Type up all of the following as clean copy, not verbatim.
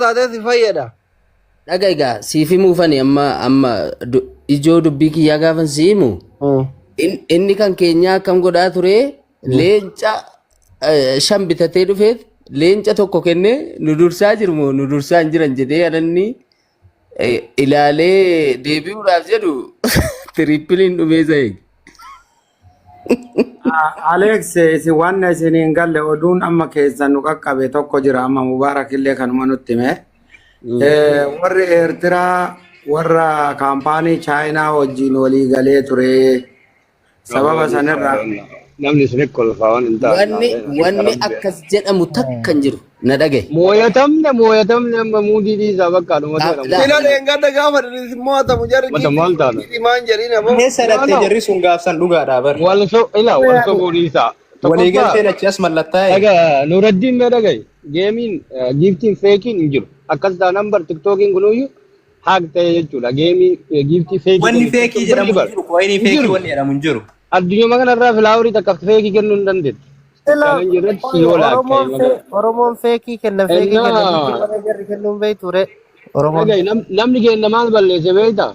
taatee si fayyada. Dhagaa egaa siif himuufani amma ijoo dubbii kiyyaa gaafan si himu. Inni kan keenyaa akkam godhaa ture leenca 5 bitatee dhufeet leenca tokko kennee nu dursaa jirmoo nu dursaa hin jiran jedhee ananni ilaalee deebi'uudhaaf jedhu tirippiliin dhumee za'e. Alex isin waan isiniin galle oduun amma keessan nu qaqqabe tokko jira amma Mubaarak illee kanuma nutti hime. Warri Eertiraa warra kaampaanii Chaayinaa wajjin walii galee ture sababa sanirraa namni isin kolfaa waan hin taane wanni akkas jedhamu takka hin jiru na dhagaye. Mooyatamne amma muudii dhiisaa bakka dhumate jedhamu. Ila leengadda gaafa mootamu jarri maal taana maan jedhina moo. Keessa dhattee jarri sun gaafsan dhugaadhaa bar. wal so dhiisaa. Walii galtee achi as mallattaa'e. Dhagaa Nuraddiin mee dhagaye geemiin giiftiin feekiin hin jiru akkas taanaan bar tiktookiin kunuyyuu haaq ta'e jechuudha geemii giiftii feekii. Wanni feekii jedhamu hin jiru wanni feekii wanni jedhamu hin jiru. Addunyaa kanarraa filaawurii takka feekii kennuu hin dandeettu. Oromoon feekii kenna feekii kenna jarri kennuun beekture. Namni kenna maal balleesse beektaa?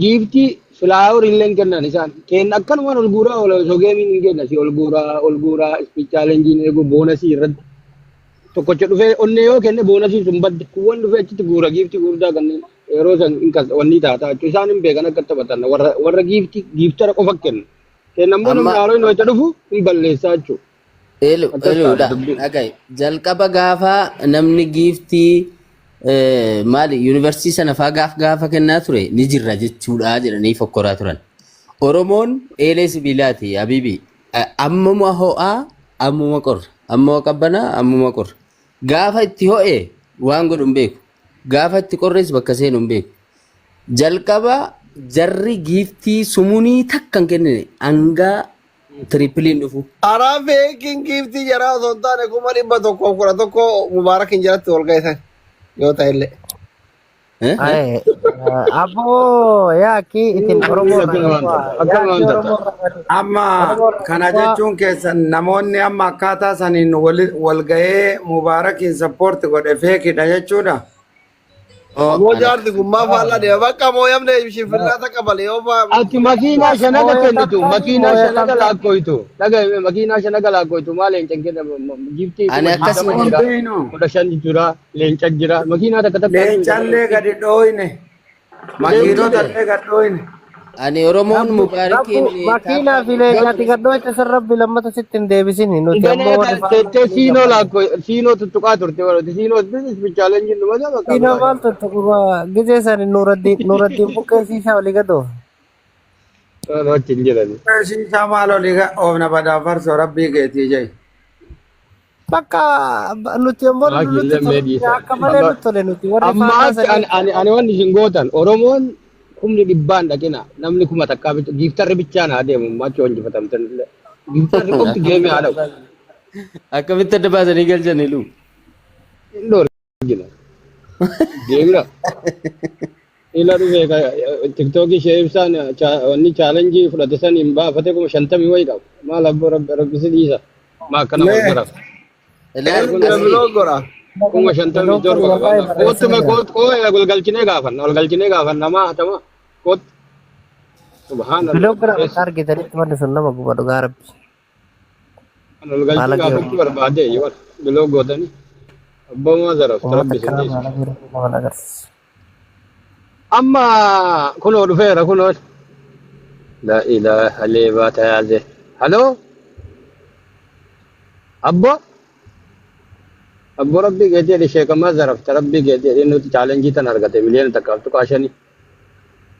Giiftii filaawurii illee kennan isaan kenna akkanumaan ol guuraa osoo geemiin hin kenna si ol guuraa ispichaalenjiin eegu boonasii irratti tokkocha dhufee onnee yoo kenne boonasii sun badde kuwwan dhufee achitti guura giiftii guddaa kanneen yeroo san wanni taata isaan hin beekan akka taphatan warra giiftara qofa kenna. Kennamoo namni haaroo inni wajja dhufu hin balleessaa jechuudha. Dhagaa jalqaba gaafa namni giiftii maali yuunivarsiitii sana fa'aa gaafa kennaa ture ni jirra jechuudha jedhanii fokkoraa turan. Oromoon eelee sibiilaati Habiibi. Ammuma ho'aa ammuma qorra ammuma qabbanaa ammuma qorra. Gaafa itti ho'e waan godhu hin beeku. Gaafa itti qorres bakka seenu hin beeku. Jalqaba jarri giiftii sumunii takka hin kennine hangaa tirippiliin dhufu. Araa feekiin giiftii jaraa osoo hin taane 111 Mubaarakiin jalatti ol ga'isan yoo ta'e illee. Aboo yaaki itin Oromoo amma kana jechuun keessan namoonni amma akkaataa saniin wal ga'ee Mubaarakiin sappoorti godhe feekidha jechuudha. Moo jaarti kun maa faallaa deema bakka moo yamne shifirraata qabale yoo faa. Ati makiinaa shanaga kennitu makiinaa shanaga laakkoytu dhagaa makiinaa shanaga laakkoytu maal leencan kenna giiftii. Ani akkasuma jira 15 jira leenca jira makiinaa takka takka. Leencallee gadi dhooyne makiinota illee gadi dhooyne. Ani Oromoon Mubaarakiin makiinaa fi leencaatti gaddoo itti sirrabbi lammata sitti hin deebisini nuti ammoo teessee siinoo laakko siinoo tuttuqaa turte warra siinoo ispichaalenjiin dhumata bakka. siinoo maal tuttuquma gizee sani nuuraddiin buqqeessiisaa olii gadoo. Wajjin jedhani. Siisaa maal olii oofna badaa farsoo rabbii keetii jee. Bakka nuti ammoo akka malee nutti tole nuti warri faana ani wanni isin gootan Oromoon kumni dhibbaan dhaqina namni kuma takkaa bitu giiftarri bichaan haa deemu maachoo injifatamtan giiftarri qofti geemee haa dhaqu. Akkamitti adda baasanii galchanii lu? Indoor gina deemira. Ila dhufee tiktookii ishee ibsaan wanni chaalenjii fudhate san hin baafate kuma 50 wayii qabu maal abbo rabbisi dhiisa maa akkana gurgura. Kuma 57 kootuma golgalchinee gaafan namaa hatama koot subhaanallah. Biloogara argitanitti wanni sun nama guba dhugaa rabbi. Golgalchinee gaafachuu barbaade yoo biloo gootanii abboomaa zaraf rabbi sinniisu. Amma kunoo dhufeera kunoo. La ilaha leebaa tayaase. Haloo? Abbo? Abbo rabbi geedee sheekamaa zarafta rabbi geedee nuti chaalenjii tan argate miliyoona takka tuqaashanii.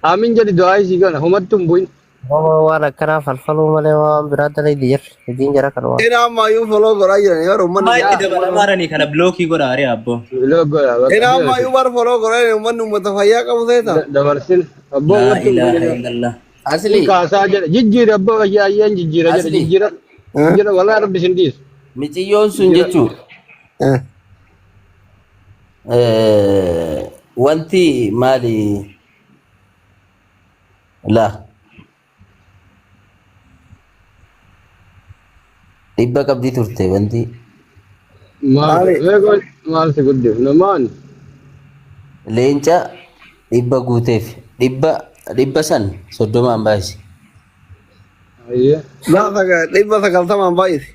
Aamin jedhi du'aa isii kana humattuun bu'in. Waan akkanaa falfaluu malee waan biraa dalagdi jirri hojiin jara kan waan. Ina ammayyuu foloo godhaa jiran yoo uummanni. Maa itti dabalamaaranii kana bilookii godhaa ari abbo. Biloo godhaa. Ina ammayyuu bar foloo godhaa jiran uummanni uummata fayyaa qabu seeta. Dabarsin abbo Alhamdulillah. Asli kaasaa jedha jijjiira abbo ayyaan jijjiira jedha jijjiira walaa rabbi sin dhiisu. miciyyoon sun jechuudha. Wanti maali la dhibba qabdii turte wanti maal si guddif namaan leenca dhibba guuteef dhibba san soddomaan baay'isi. Ayyee. Dhibba sagaltamaan baay'isi.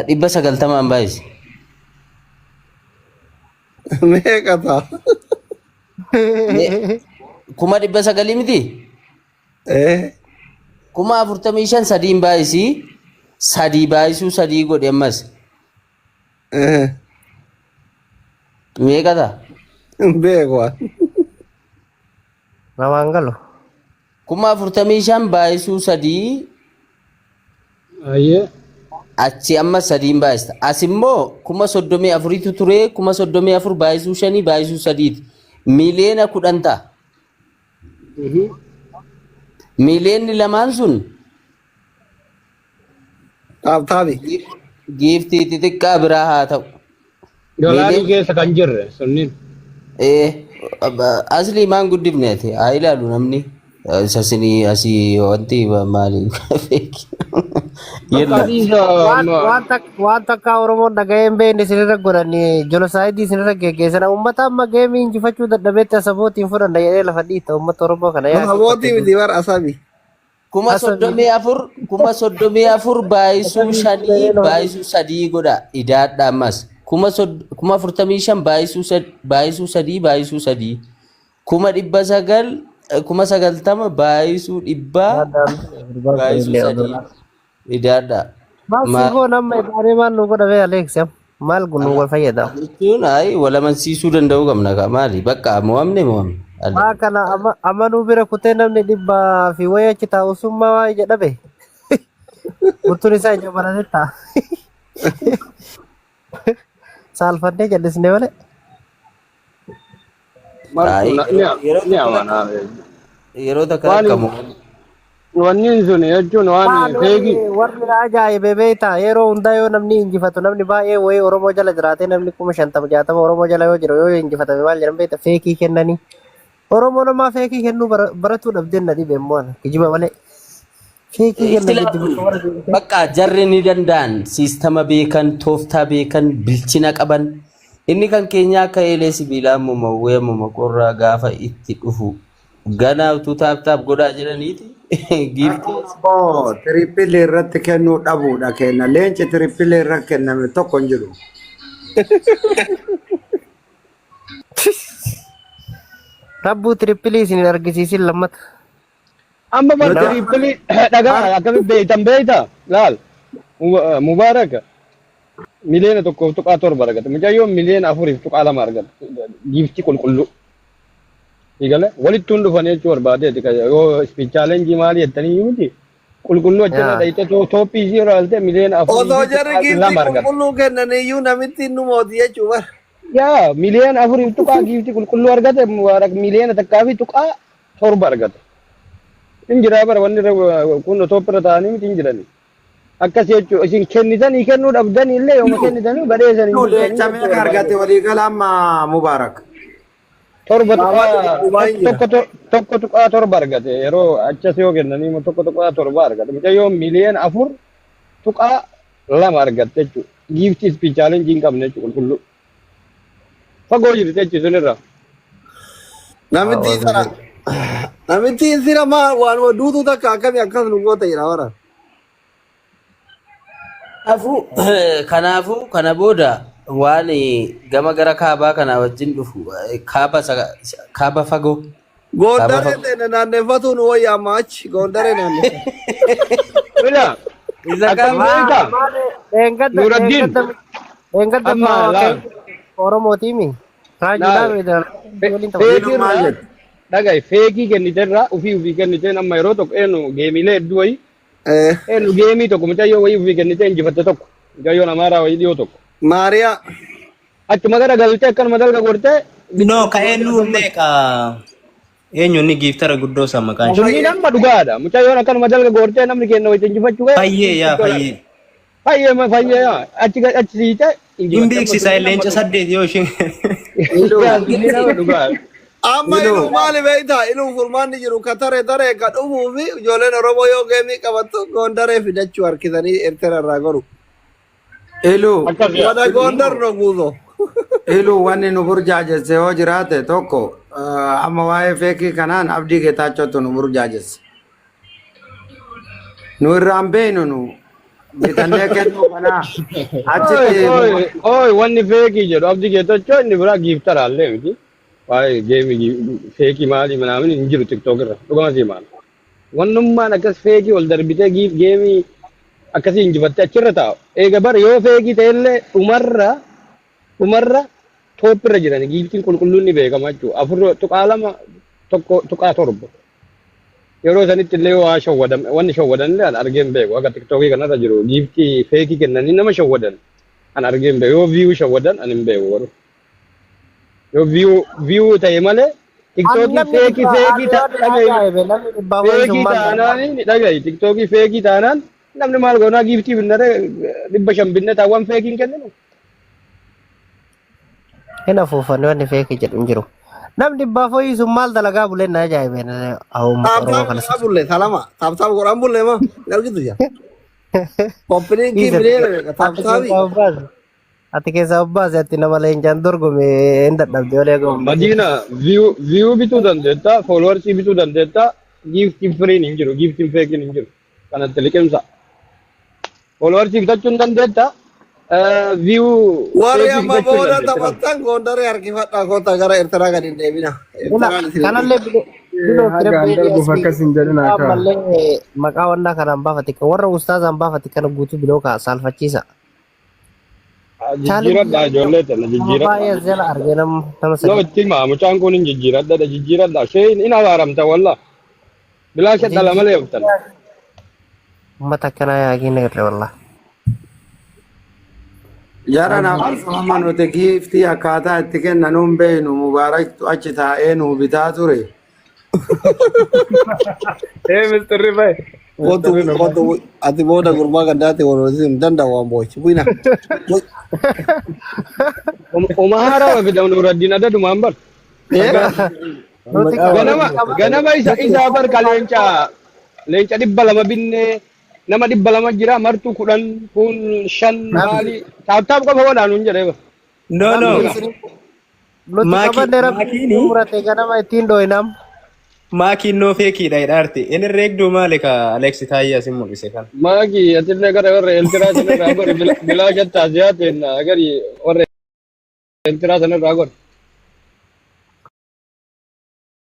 Dhibba sagaltamaan baay'isi. Meeqa ta'a? Kuma dhibba sagalii miti? Kuma 45 sadiin baay'isi. Sadii baay'isuu sadii godhe ammas. Meeqa ta'a? Beeku waan. Namaan galu. Kuma 45 baay'isuu sadii Ayyee. achi amma sadiin baay'ista. As immoo kuma 34tu ture kuma 34 baay'isuu shanii baay'isuu sadiiti. Miliyoona 10 ta'a. Miliyoonni lamaan sun Taaptaabi. giiftii xixiqqaa biraa haa ta'u. Galaanii keessa kan jirre sunniin. Asli maan guddifneeti haa ilaalu namni sasinii asii wanti maali Waan takka Oromoon dhaga'een beekne isinirra godhanii jolosaayidii isinirra geggeessan uummata amma geemii injifachuu dadhabeetti asabootiin fudhanna jedhee lafa dhiita uummata Oromoo kana yaa. Asabootii miti bara asabi. kuma 34 baay'isuu shanii baay'isuu sadii godha idaadha ammas kuma 45 baay'isuu sadii baay'isuu sadii kuma 900 kuma 90 baay'isuu dhibbaa baay'isuu sadii idaadha. Maasii nama idaaree maal nu godha bee Aleeks maal nu wal fayyada. Jechuun wal amansiisuu danda'uu qabna kaa maali bakka mo'amne. Maa kana amanuu bira kutee namni dhibbaa fi wayii achi taa'u summaa waa jedhabe. Murtuun isaa ija baratee ta'a. Saalfannee jallisnee malee. Yeroo takka akkamu. Wanni sun jechuun waan feegi. Warri ajaa'ibee beektaa yeroo hundaa yoo namni injifatu namni baay'ee wayii Oromoo jala jiraatee namni 50-60 Oromoo jala yoo jiru yoo injifatame maal jedhan beektaa feekii kennanii. Oromoo namaa feekii kennuu baratuu dhabdeen na dhibe immoo kijiba malee. Feekii kennanii bakka jarri ni danda'an siistama beekan tooftaa beekan bilchina qaban inni kan keenya akka eelee sibiilaa mumawwee mumaqorraa gaafa itti dhufu ganaa utuu taaptaap godhaa jedhaniiti giiftii. Tirippilii irratti kennuu dhabuudha kenna. Leenci tirippilii irratti kenname tokko hin jiru. Rabbuu tirippilii isin argisiisin lammata. Amma bar tirippilii dhagaa akkamitti beektan beektaa? Laal Mubaaraka miliyoona tokkoof tuqaa torba argata. Mucayyoo miliyoona 4 tuqaa 2 argata. Giiftii qulqulluu. Igale walittuun dhufan jechuu barbaadeeti yoo ispichaalenjii maali jettanii miti qulqulluu achirra dhayite tooppii ishii irraa iltee miliyoona 4 Otoo jarri giiftii qulqulluu kennaniyyuu namitti nu mooti jechuu bara. Yaa miliyoona 4 tuqaa giiftii qulqulluu argate miliyoona takkaa fi tuqaa 7 argate. Injira bara wanni kun tooppirra ta'anii miti injirani. Akkas jechuu isin kennitanii kennuu dhabdanii illee yooma kennitanii badheessanii. Leenca meeqa argate waliigala amma Mubaarak? Torba tokko tuqaa torba argate yeroo achas yoo kennanii tokko tuqaa torba argate mucayyoo miliyoona 4 tuqaa 2 argatte jechuudha. Giiftii ispichaalenjii hin qabne jechuudha qulqulluu. Fagoo jirti jechuudha sunirra. Namitti sira maal waan duutuu takka akkamii akkas nu goota jedha bara. Kanaafuu kana booda waan gama gara kaabaa kana wajjin dhufu kaaba fagoo. Goondaree ta'e naanneffatuun wayyaa amma achi goondaree naanneffatu. Bila Isa kaaba Eengadda Oromootiimi. Dhagai feekii kenniterraa ufii kenniteen amma yeroo tokko eenyu geemiilee hedduu wayii eenyu geemii tokko mucayyoo wayii ufii kennitee injifatte tokko mucayyoon amaaraa wayii dhiyoo tokko. Maariyaa. Achuma gara galtee akkanuma dalga gortee. No, ka eenyu ka eenyu ni giiftara guddoo sama kan. Sunni nama dhugaadha. Mucayyoon akkanuma dalga gortee namni kenna wayii injifachuu ga'e. Fayyee yaa fayyee. Fayyee yaa achi siite. Hin beeksisaa leenca 8 yoo isheen. Amma ilu maali beektaa ilu furmaanni jiru ka taree ka dhufuu fi ijoolleen Oromoo yoo geemii qabattu goondaree fidachuu harkisanii Eertira irraa goru. Ilu. Wada goondar no guuzo. Ilu wanni nu burjaajesse yoo jiraate tokko amma waa'ee feekii kanaan abdii geetaachootu nu burjaajesse. Nu irraan beeynu nu bitannee kennuu kanaa achitti Oi, wanni feekii jedhu abdii geetachoo inni biraa giiftaraallee miti. Waa'ee geemii feekii maalii manaamin hin jiru tiktook irra dhugama sii maal. Wannummaan akkas feekii ol darbitee geemii akkasii injifattee achirra taa'u. Eega bara yoo feekii ta'ellee dhumarra toopirra jiran giiftiin qulqulluun ni beekama jechuudha. Afur tuqaa lama tokko tuqaa torba. Yeroo sanitti illee waa shawwadan wanni shawwadan illee an argeen beeku akka tiktookii kanarra jiru giiftii feekii kennanii nama shawwadan an argeen beeku yoo viiyuu shawwadan an hin beeku garuu. Yoo viiyuu ta'e malee tiktookii feekii taanaan ni dhaga'i tiktookii feekii taanaan namni maal goonaa giiftii binnare 500 binne taawwan feekiin kenninu. Hin afuufanne wanni feekii jedhu hin jiru. Namni baafooyi sun maal dalagaa bulee na ajaa'ibeen Oromoo kana. Taaptaap bulle salama taaptaap godhan bulle ma galgitu jaa. Qophiin giiflee taaptaapi. Ati keessa obbaase ati nama leenjaan dorgome hin dadhabde olee gahu. Madiina viyuu bituu dandeetta fooloowarsii bituu dandeetta giiftiin firiin hin jiru giiftiin feekiin hin jiru kanatti liqimsa. Fooloowarsii bitachuu hin dandeetta viyuu Warri amma booda taphattan goondaree harkifadhaa koota gara Eertiraa gadi hin deebina. Kanallee ammallee maqaa wannaa kanaan baafate warra ustaazaan baafate kana guutuu biloo kaa saalfachiisa. Jijjiiradhaa ijoollee tana jijjiiradhaa. Baay'ee jala argee nama Yoo sadii. itti himaa mucaan kun hin jijjiiradhaa ishee hin abaaramta walla bilaasha dhala malee yookiin. Uummata akkanaa yaagiin irra wallah. Jara naaf sama nuti giiftii akkaataa itti kennanuun beeynu mubaaraktu achi taa'ee nu bitaa ture. Mr. Rifai. Kotu ati booda gurbaa gaddaate walooti hin danda'u waan boochi buyna. Oma haaraa fidamu nuraddiin adda dhumaan bar. Ganama isaa barka leenca 200 binnee nama 200 jira martuu 10 kun 5 maali taaptaap qofa wadhaan hin jedhee bar. No. Nuti qabanne rabbi murate ganama ittiin dhohinam. Maakiin noo feekiidha hidhaarte. Inni reegduu maali ka Aleksi Taayyaa sin mul'ise kan. Maakii atillee gara warra Eertiraa sanarraa gori bilaashatta Aziyaatiin gari warra Eertiraa sanarraa gori.